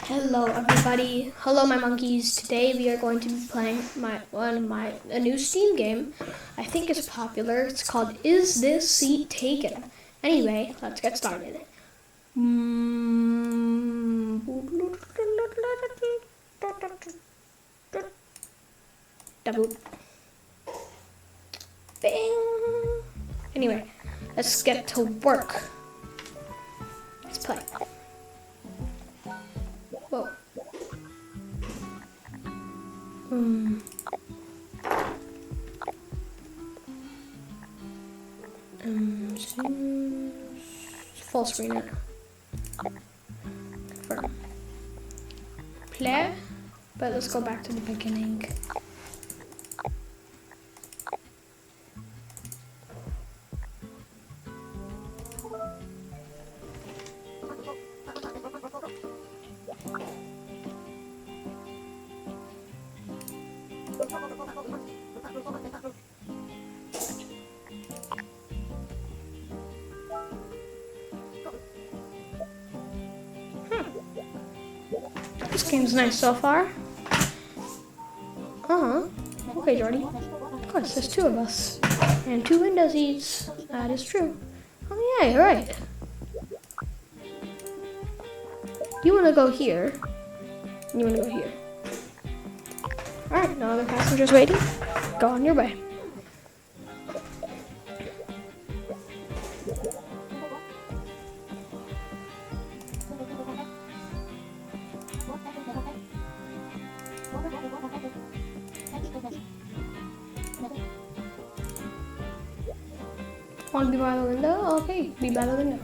Hello everybody. Hello my monkeys. Today we are going to be playing a new Steam game. I think it's popular. It's called Is This Seat Taken? Anyway, let's get started. Double. Bing. Anyway, let's get to work. Let's play. Whoa. Full screen it. Confirm. Play. But let's go back to the beginning. This game's nice so far. Okay, Jordy. Of course, there's two of us. And 2 window seats. That is true. Oh yeah, you're right. You want to go here. And you want to go here. Alright, no other passengers waiting. Go on your way. Want to be by the window? Okay, be by the window.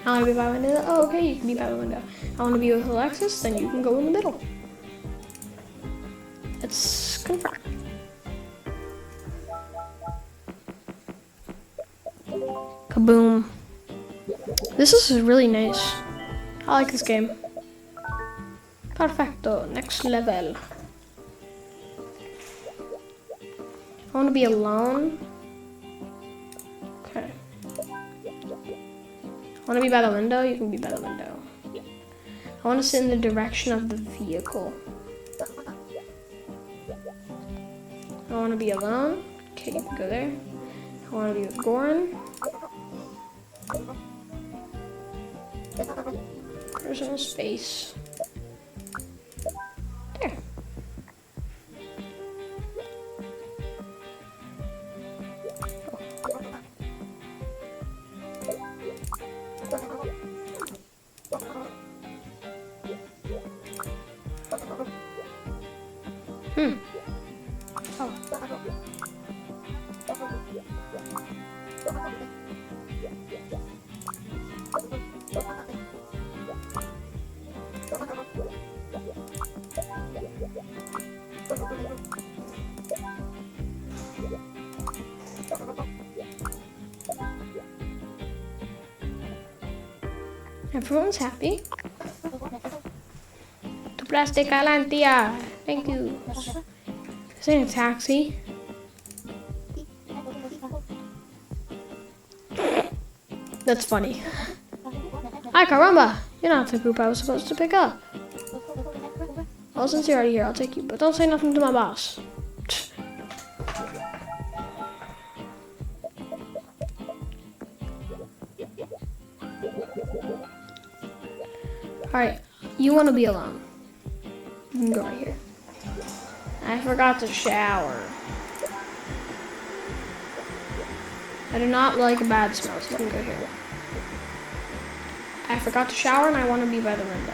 I want to be by the window? Oh, okay, you can be by the window. I want to be with Alexis? Then you can go in the middle. Let's confirm. Kaboom. This is really nice. I like this game. Perfecto. Next level. I want to be alone. Okay. I want to be by the window. You can be by the window. I want to sit in the direction of the vehicle. I want to be alone. Okay, you can go there. I want to be with Goran. There's no space. There. Everyone's happy. Tu plastic alantia. Thank you. This ain't a taxi. That's funny. Ay caramba! You're not the group I was supposed to pick up. Well, since you're already here, I'll take you, but don't say nothing to my boss. Alright, you want to be alone. You can go right here. I forgot to shower. I do not like a bad smell, so you can go here. I forgot to shower and I want to be by the window.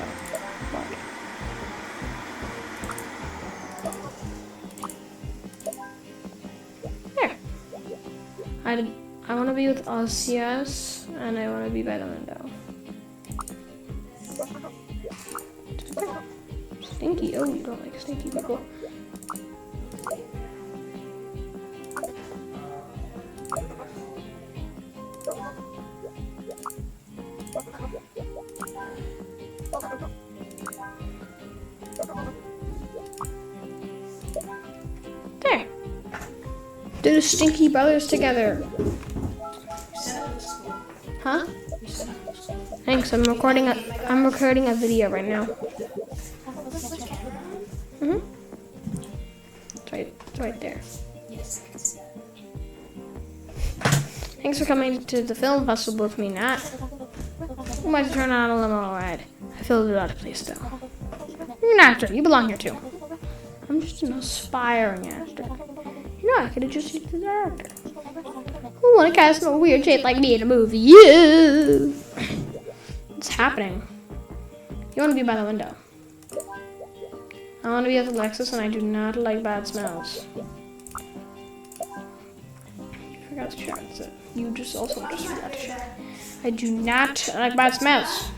There. I want to be with Osias and I want to be by the window. Stinky. Oh, you don't like stinky people. There. Do the stinky brothers together. Huh? Thanks, I'm recording I'm recording a video right now. It's right there. Thanks for coming to the film festival with me, Nat. Who might turn on a limo ride? I feel a little out of place though. You're an actor. You belong here too. I'm just an aspiring actor. You know, I could have just used the director. Who want to cast a weird shape like me in a movie? You. What's happening? You want to be by the window. I want to be with Alexis, and I do not like bad smells. You forgot to share it. You just forgot to share. I do not like bad smells.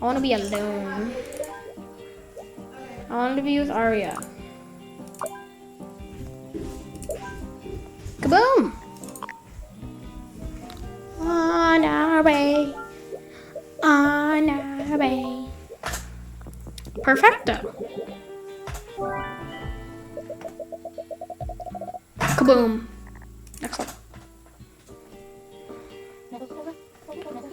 I want to be alone. I want to be with Arya. Kaboom! On our way. On our way. Perfecto. Kaboom. Next one.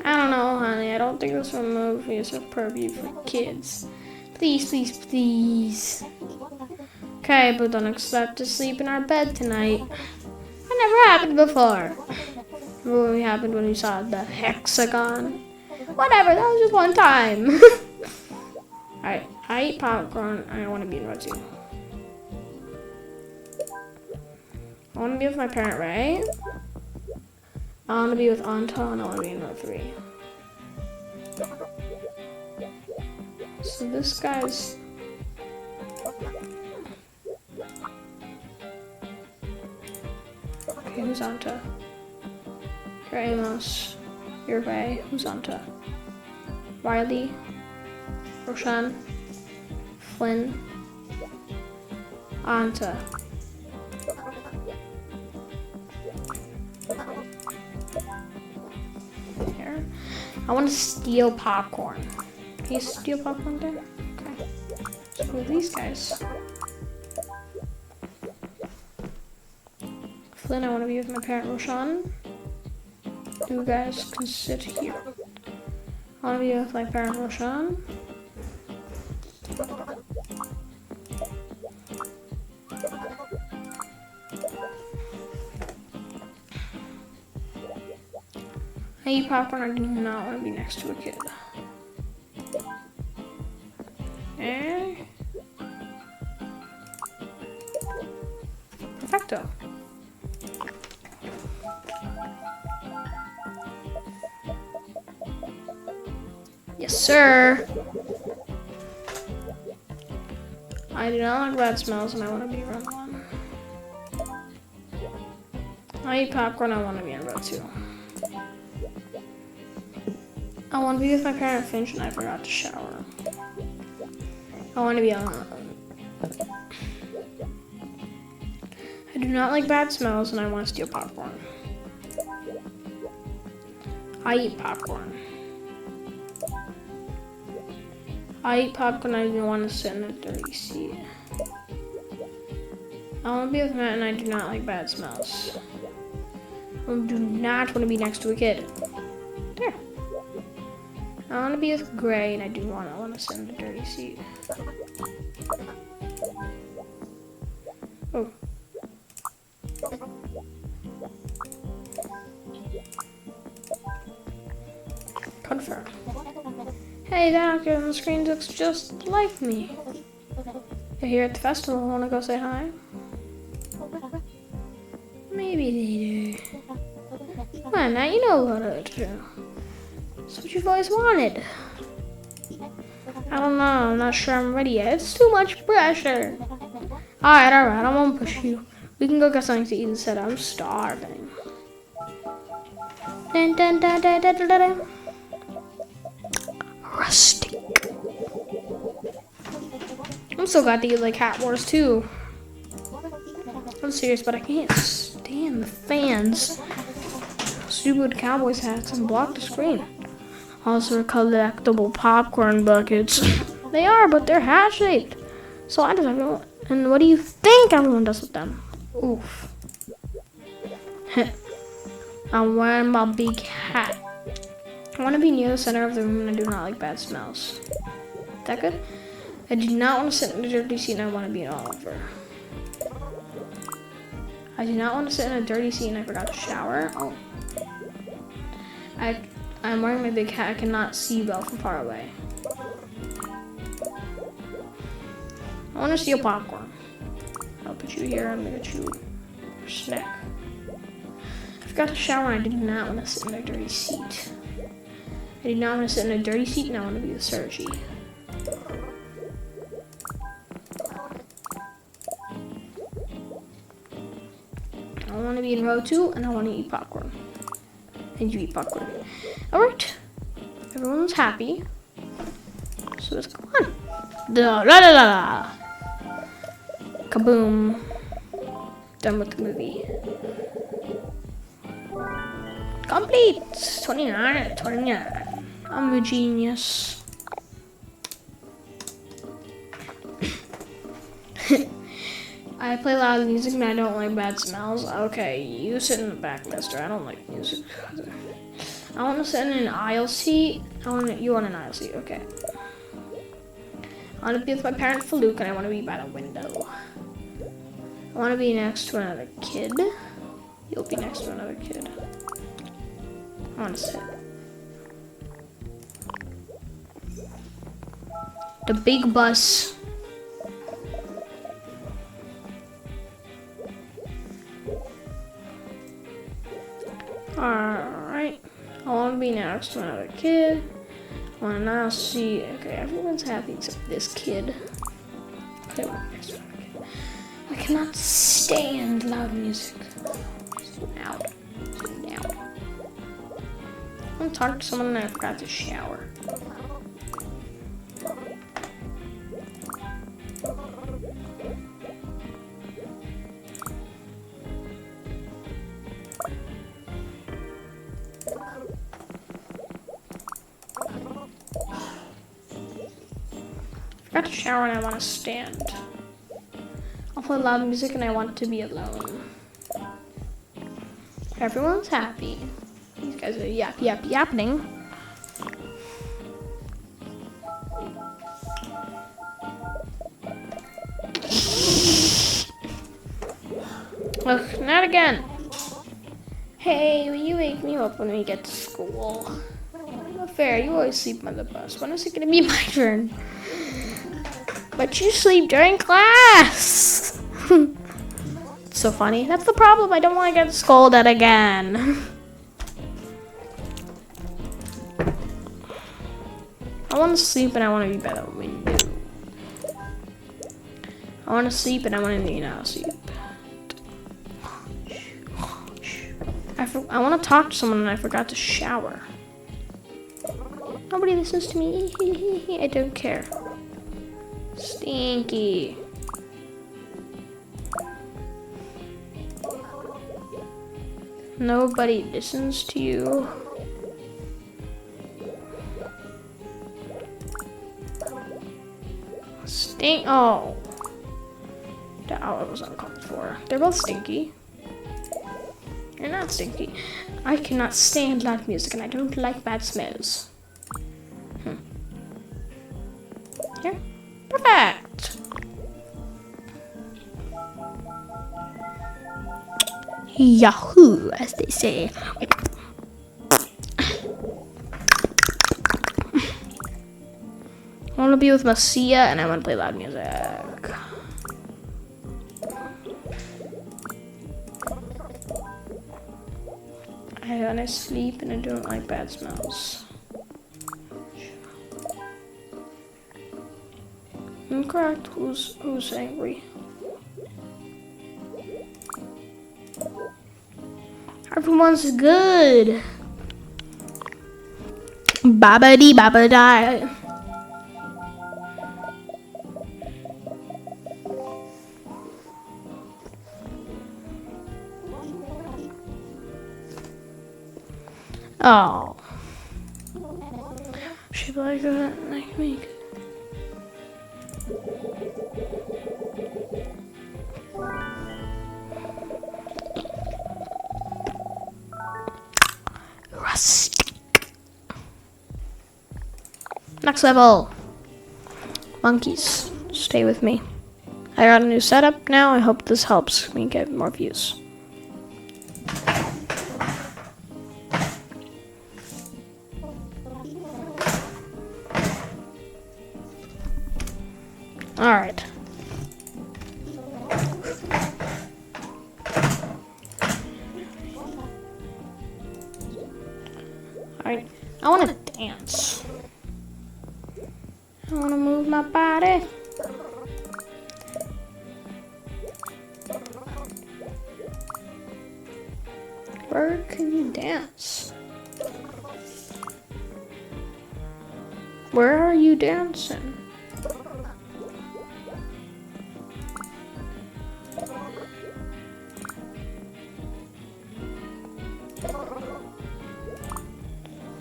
I don't know, honey. I don't think this movie is appropriate for kids. Please, please, please. Okay, but don't expect to sleep in our bed tonight. That never happened before. Remember what happened when we saw the hexagon? Whatever, that was just one time. Alright, I eat popcorn. I want to be in row 2. I want to be with my parent, right? I want to be with Anta, and I want to be in row 3. So this guy's... Okay, who's Anta? You're Amos. You're Ray. Who's Anta? Riley. Roshan. Flynn. Anta. Here. I want to steal popcorn. Can you steal popcorn there? Okay. So who are these guys? Flynn, I want to be with my parent Roshan. You guys can sit here. I want to be with my parent Roshan. I eat popcorn. I do not want to be next to a kid. Perfecto. Yes, sir. I do not like bad smells, and I want to be row 1. I eat popcorn. I want to be in row 2. I want to be with my parent Finch, and I forgot to shower. I want to be alone. I do not like bad smells, and I want to steal popcorn. I eat popcorn. I eat popcorn. I don't want to sit in a dirty seat. I want to be with Matt, and I do not like bad smells. I do not want to be next to a kid. There. I want to be with Gray, and I do want to sit in a dirty seat. Oh. Confirm. Hey, that actor on the screen looks just like me. You're here at the festival. Want to go say hi? Maybe later. Come on, now you know what to do. That's what you've always wanted. I don't know. I'm not sure I'm ready yet. It's too much pressure. Alright. I won't push you. We can go get something to eat instead. I'm starving. Dun, dun, dun, dun, dun, dun, dun. Rustic. I'm so glad that you like Hat Wars too. I'm serious, but I can't stand the fans. Stupid Cowboys hats and block the screen. Also collectible popcorn buckets. They are, but they're hat shaped. So I just everyone. And what do you think everyone does with them? Oof. I'm wearing my big hat. I want to be near the center of the room, and I do not like bad smells. That good? I do not want to sit in a dirty seat, and I want to be all over. I do not want to sit in a dirty seat, and I forgot to shower. Oh. I'm wearing my big hat. I cannot see well from far away. I want to steal popcorn. I'll put you here. I'm gonna get you a snack. I forgot to shower, and I did not want to sit in a dirty seat. I do not want to sit in a dirty seat, and I want to be the Sergi. I want to be in row 2, and I want to eat popcorn. And you eat popcorn. Alright. Everyone's happy. So let's go on. Da la la la. Kaboom. Done with the movie. Complete. 29 out of 29. I'm a genius. I play loud music and I don't like bad smells. Okay, you sit in the back, mister. I don't like music. I want to sit in an aisle seat. You want an aisle seat, okay. I want to be with my parent Faluke, and I want to be by the window. I want to be next to another kid. You'll be next to another kid. I want to sit. The big bus. Alright. I want to be next to another kid. I want to now see. Okay, everyone's happy except this kid. Okay, next to another kid. I cannot stand loud music. Loud. Loud. I want to talk to someone and I forgot to shower. I forgot to shower and I want to stand. I'll play loud music and I want to be alone. Everyone's happy. These guys are yapping. Look, not again. Hey, will you wake me up when we get to school? Not fair, you always sleep on the bus. When is it gonna be my turn? But you sleep during class. It's so funny. That's the problem. I don't want to get scolded again. I want to sleep and I want to be by the window. I want to sleep and I want to be now sleep. I want to talk to someone and I forgot to shower. Nobody listens to me. I don't care. Stinky. Nobody listens to you. Stink. Oh. That was uncalled for. They're both stinky. You're not stinky. I cannot stand loud music and I don't like bad smells. Here. Perfect. Yahoo, as they say. I want to be with Marcia and I want to play loud music. I want to sleep and I don't like bad smells. Incorrect. Who's angry? Everyone's good. Babadi babadi. Oh. Should I go like me? Rustic. Next level. Monkeys, stay with me. I got a new setup now. I hope this helps me get more views. All right. Alright, I want to dance. I want to move my body. Where can you dance? Where are you dancing?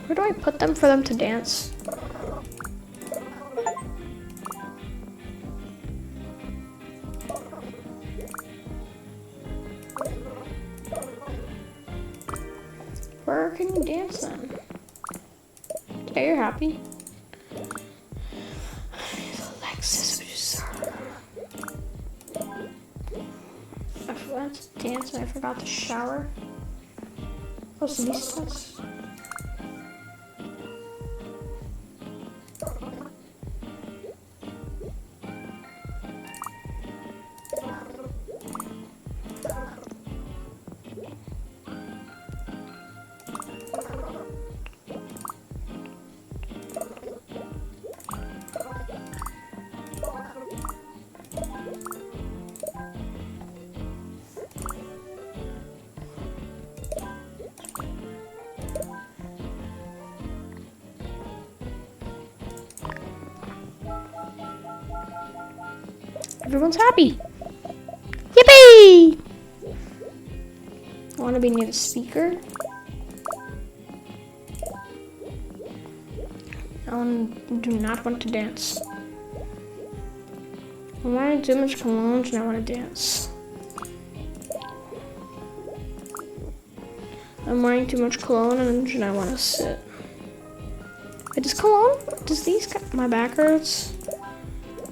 Where do I put them for them to dance? Where can you dance then? Okay, you're happy. Alexis, I forgot to dance and I forgot to shower. Oh, so these things. Everyone's happy. Yippee! I want to be near the speaker. Do not want to dance. I'm wearing too much cologne and I want to dance. I'm wearing too much cologne and I want to sit. Wait, does these guys, my back hurts?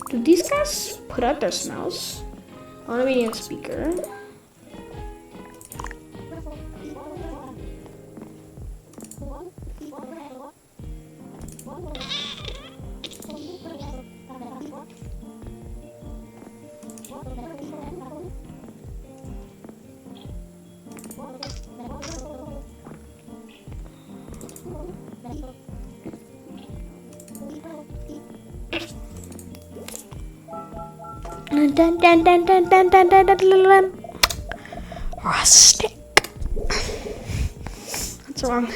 Do these guys put out their smells? I want to be near the speaker. Dun, dun, dun, dun, dun, dun, dun, dun, dun, dun. Rustic. That's wrong.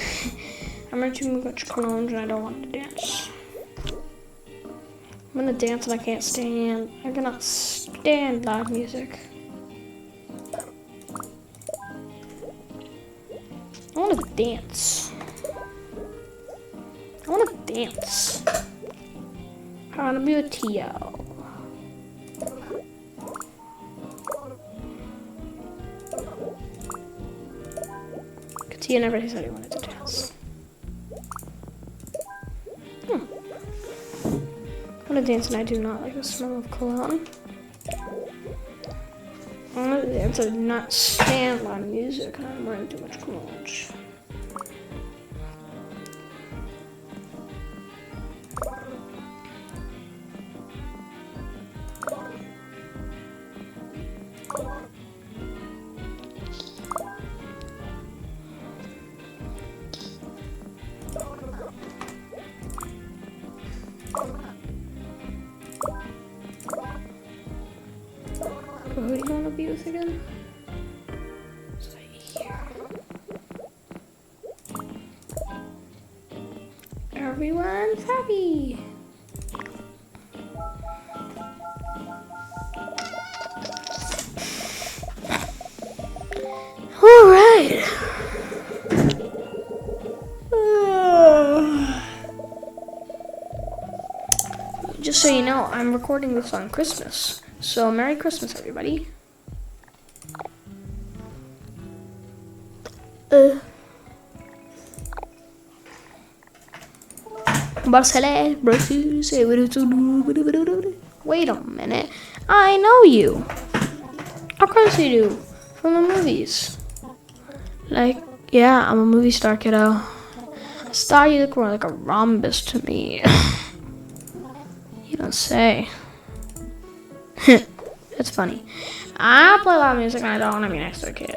I'm wearing too much cologne and I don't want to dance. I'm gonna dance and I can't stand. I cannot stand loud music. I want to dance. I want to dance. I want to be with Tio. Tia never said he wanted to dance. I want to dance and I do not like the smell of cologne. I want to dance and not stand loud music and I'm wearing too much cologne. Who do you want to be with again? It's right here. Everyone's happy. All right. Just so you know, I'm recording this on Christmas. So, Merry Christmas, everybody. Barcelona, wait a minute. I know you. Of course you do. From the movies. Like, yeah, I'm a movie star, kiddo. Star, you look more like a rhombus to me. You don't say. It's funny. I play loud music and I don't want to be next to a kid.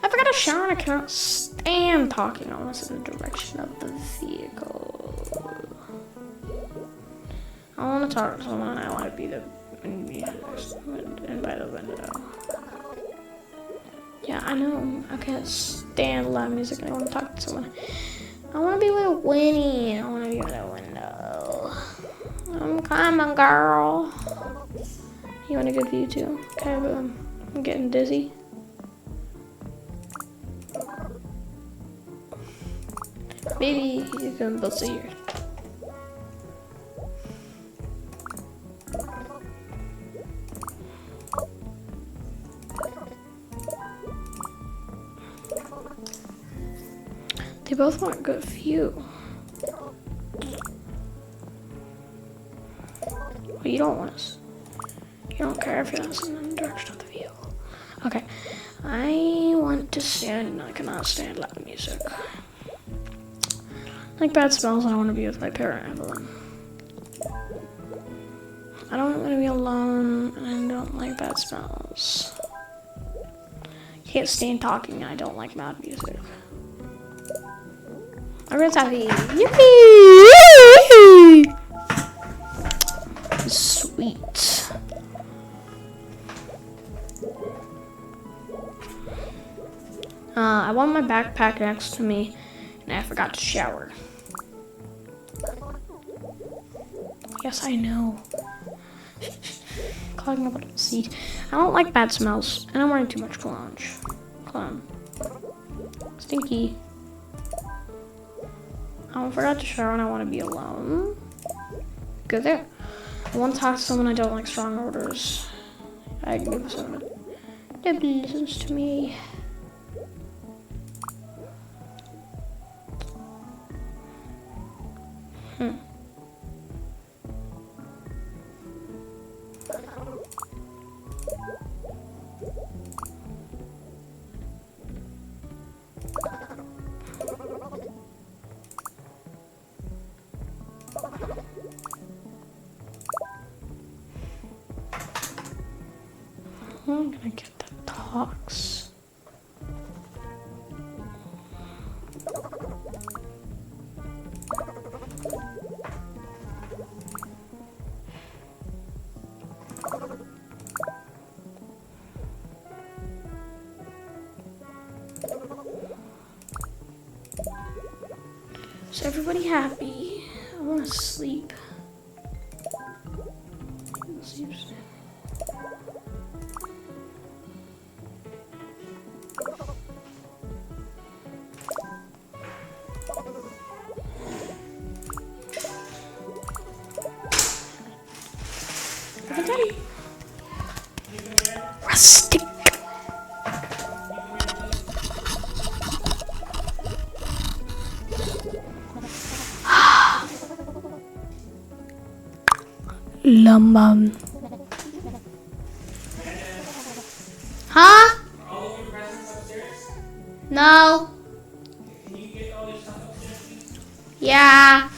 I forgot to shower and I cannot stand talking almost in the direction of the vehicle. I want to talk to someone. I want to be the and by the window. Yeah, I know. I can't stand loud music and I want to talk to someone. I want to be with Winnie. I want to be with a window. I'm coming, girl. You want a good view too? Okay, but I'm getting dizzy. Maybe you can both see here. They both want a good view. Well, you don't want us. You don't care if you're not sitting in the direction of the vehicle. Okay. I want to stand. I cannot stand loud music. Like bad smells. I want to be with my parent, Evelyn. I don't want to be alone, and I don't like bad smells. Can't stand talking, and I don't like loud music. I'm really happy. Yippee! Sweet. I want my backpack next to me, and I forgot to shower. Yes, I know. Clogging up the seat. I don't like bad smells, and I'm wearing too much cologne. Stinky. I forgot to shower and I want to be alone. Go there. I want to talk to someone. I don't like strong odors. I agree with someone that listens to me. I'm gonna get the talks. Is everybody happy? I want to sleep. Everybody. Rustic. Lumbum. Huh? No. Yeah.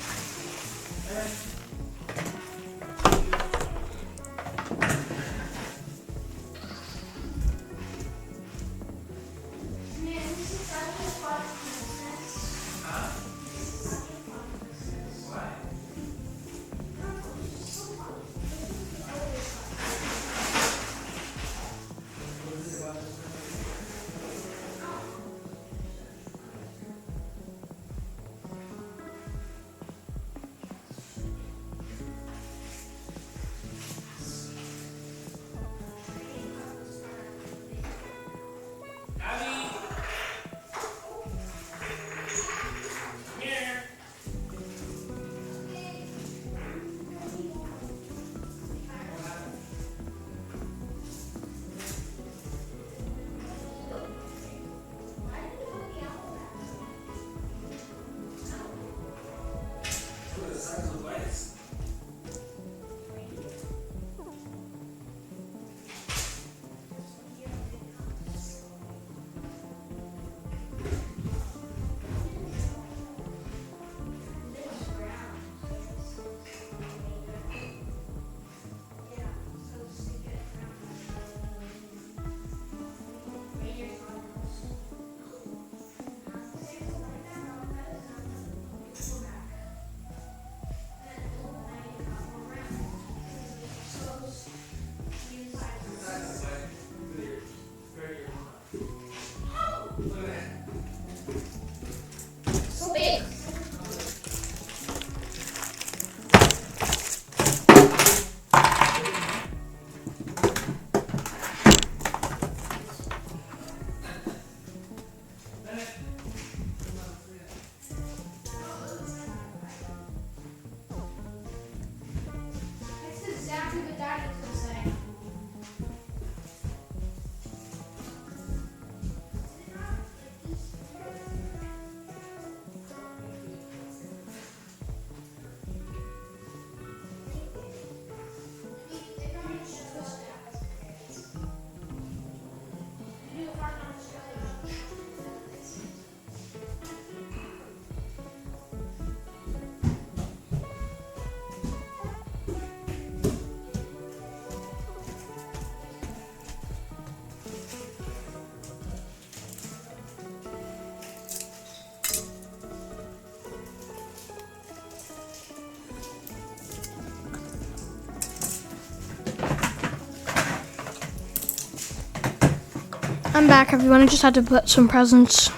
I'm back, everyone. I just had to put some presents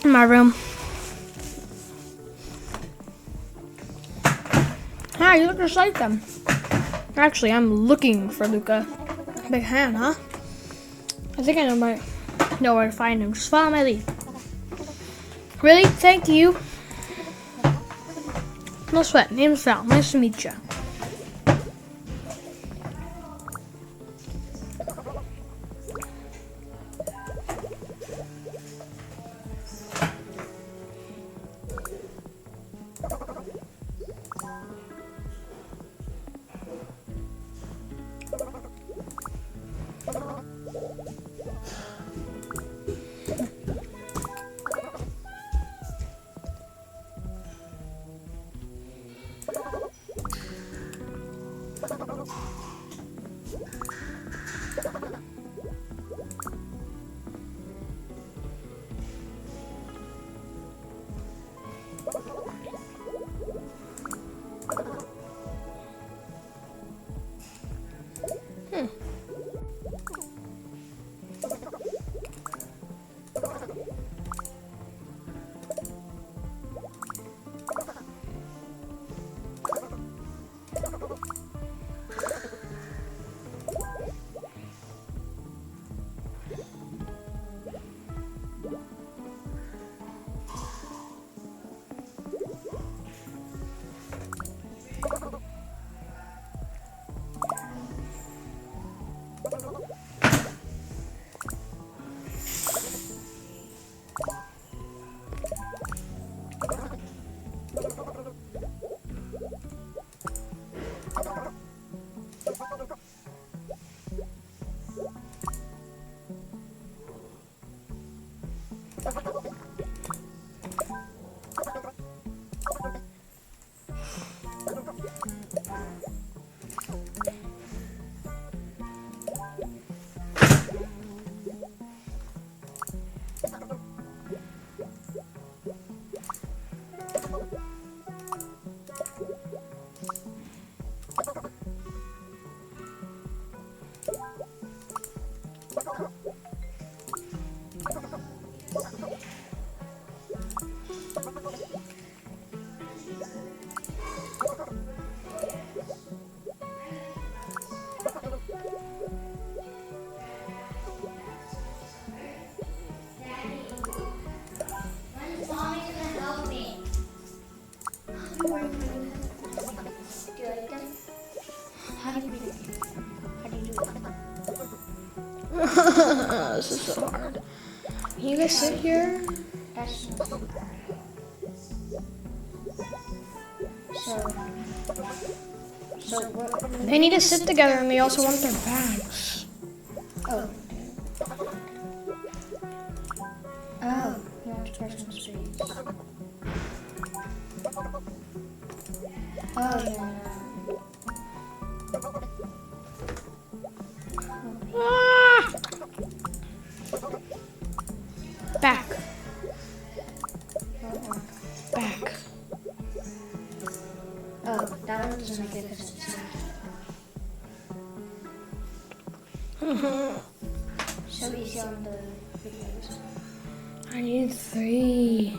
in my room. Hi, you look just like them. Actually, I'm looking for Luca. Big hand, huh? I think I might know where to find him. Just follow my lead. Really? Thank you. No sweat. Name's Val. Nice to meet you. This is so hard. Can you guys sit here? They need to sit together, and they also want their bags. Oh. Oh, you want to personal space. Oh, yeah. Ah! Back. Back. Oh, that one doesn't make it because it's so easy on the videos. I need 3.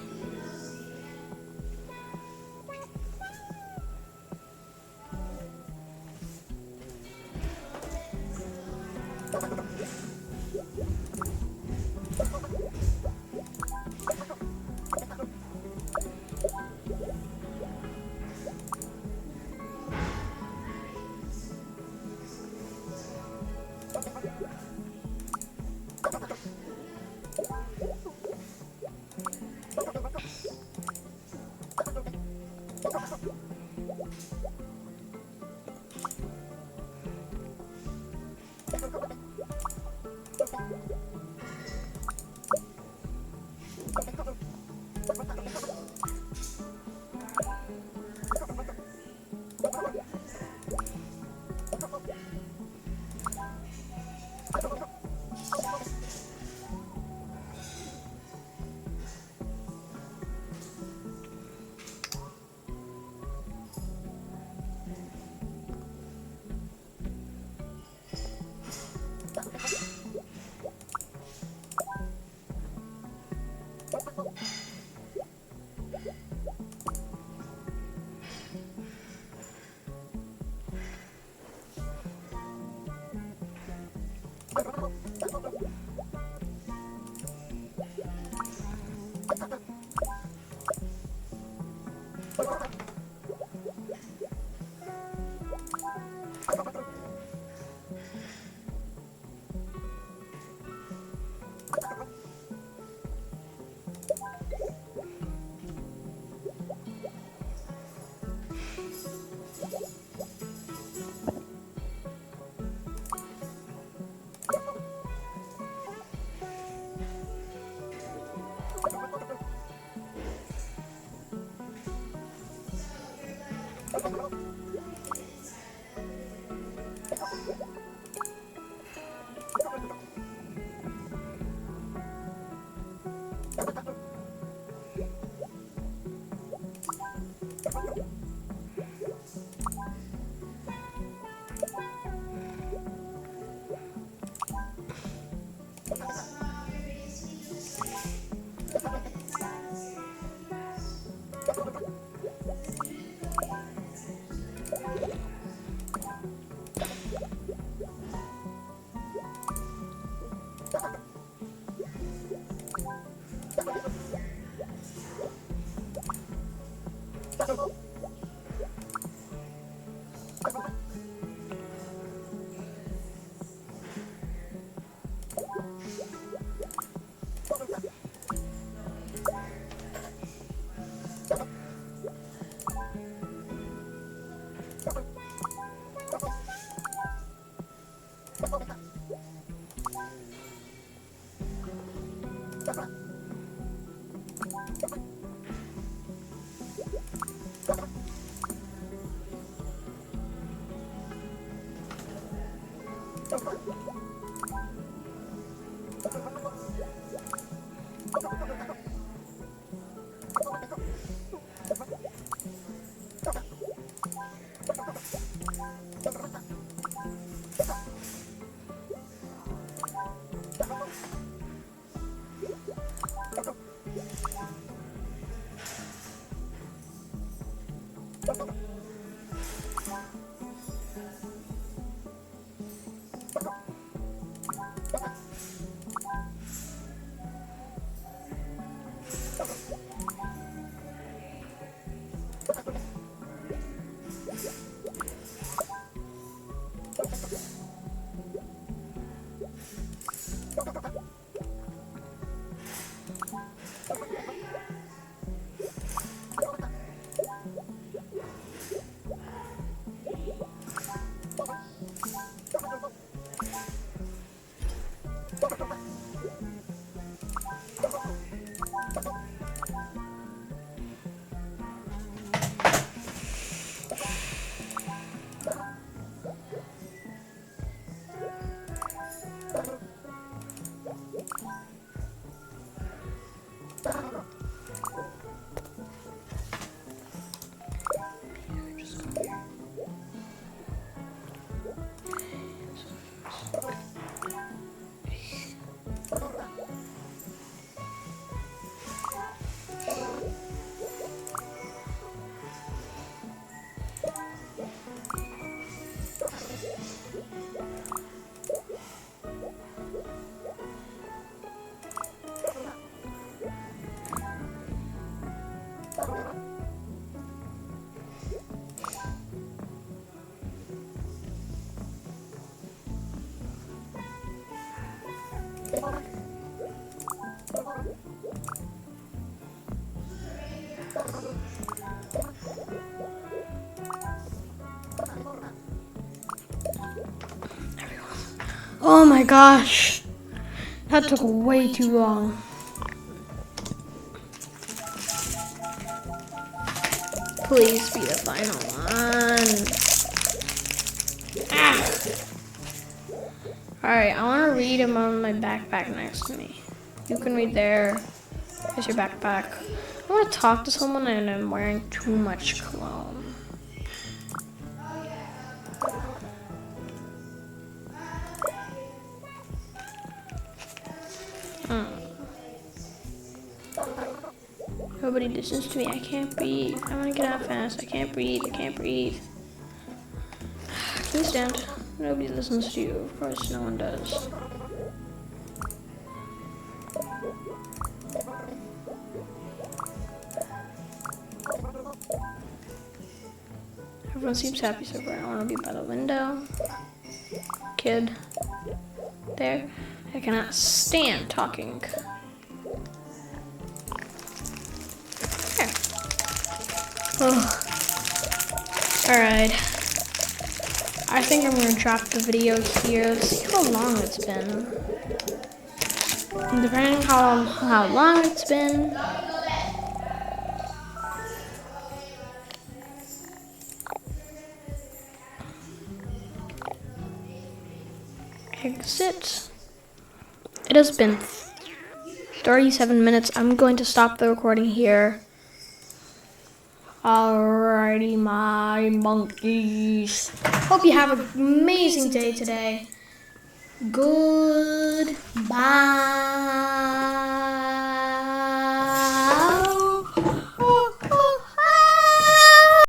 Oh my gosh. That took way too long. Please be the final one. Ah. Alright, I want to read them on my backpack next to me. You can read there. There's your backpack. I want to talk to someone and I'm wearing too much cologne. Nobody listens to me. I can't breathe. I want to get out fast. I can't breathe. I can't breathe. Please stand. Nobody listens to you. Of course, no one does. Everyone seems happy so far. I want to be by the window. Kid. There. I cannot stand talking. There. Oh. Alright. I think I'm going to drop the video here. Let's see how long it's been. And depending on how long it's been. Exit. It has been 37 minutes. I'm going to stop the recording here. Alrighty, my monkeys. Hope you have an amazing day today. Goodbye.